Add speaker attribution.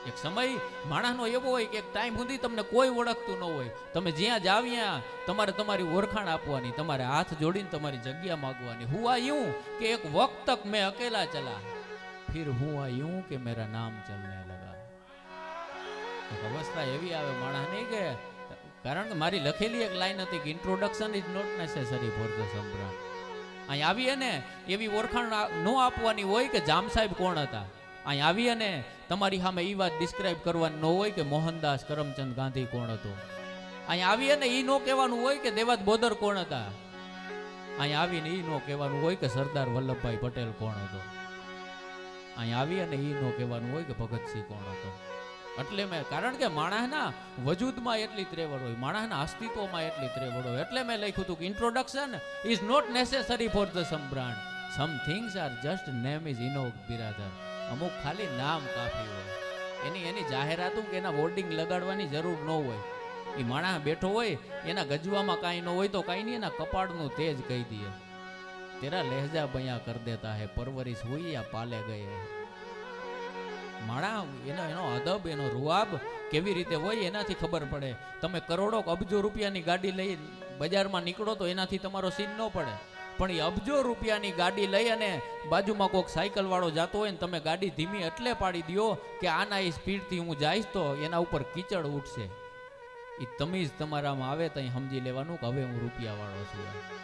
Speaker 1: એક સમય માણસનો એવો હોય કે એક ટાઈમ સુધી તમને કોઈ ઓળખતું ન હોય, તમે જ્યાં જાવ્યા તમારે તમારી ઓળખાણ આપવાની, તમારે હાથ જોડીને તમારી જગ્યા માગવાની. હુઆ यूं કે એક વક્ત તક મેં અકેલા ચલા, ફિર હુઆ यूं કે મેરા નામ ચલને લગા. એક અવસ્થા એવી આવે માણસની કે, કારણ કે મારી લખેલી એક લાઈન હતી કે introduction is not necessary for the સમ્રાટ. અહીં આવીએ ને એવી ઓળખાણ ન આપવાની હોય કે જામ સાહેબ કોણ હતા. અહીં આવીએ ને તમારી સામે એ વાત ડિસ્ક્રાઇબ કરવાની ન હોય કે મોહનદાસ કરમચંદ ગાંધી કોણ હતો. અહીં આવીએ ને એ ન કહેવાનું હોય કે દેવાત બોદર કોણ હતા. અહીં આવીને એ ન કહેવાનું હોય કે સરદાર વલ્લભભાઈ પટેલ કોણ હતો. અહીં આવીએ ને એ ન કહેવાનું હોય કે ભગતસિંહ કોણ હતો. એટલે મેં, કારણ કે માણસના વજૂદમાં એટલી ત્રેવડ હોય, માણસના અસ્તિત્વમાં એટલી ત્રેવડ હોય, એટલે મેં લખ્યું હતું કે introduction is not necessary for the some brand, some things are just name is Enoch Biradar. અમુક ખાલી નામ કાફી હોય, એની જાહેરાતું કે એના વોર્ડિંગ લગાડવાની જરૂર ન હોય. એ માણસ બેઠો હોય એના ગજવામાં કાંઈ ન હોય તો કાંઈ નહીં, એના કપાળનું તેજ કહી દે, તેરા લહેજા બયા કર દેતા હે, પરવરિશ હુઈ યા પાલે ગયે. માણા એનો અદબ, એનો રૂઆબ કેવી રીતે હોય એનાથી ખબર પડે. તમે કરોડો અબજો રૂપિયાની ગાડી લઈ બજારમાં નીકળો તો એનાથી તમારો સીન ન પડે, પણ એ અબજો રૂપિયાની ગાડી લઈ અને બાજુમાં કોઈક સાયકલ વાળો જતો હોય ને તમે ગાડી ધીમી એટલે પાડી દો કે આના એ સ્પીડથી હું જઈશ તો એના ઉપર કીચડ ઉઠશે. એ તમીજ તમારામાં આવે તો સમજી લેવાનું કે હવે હું રૂપિયા વાળો છું.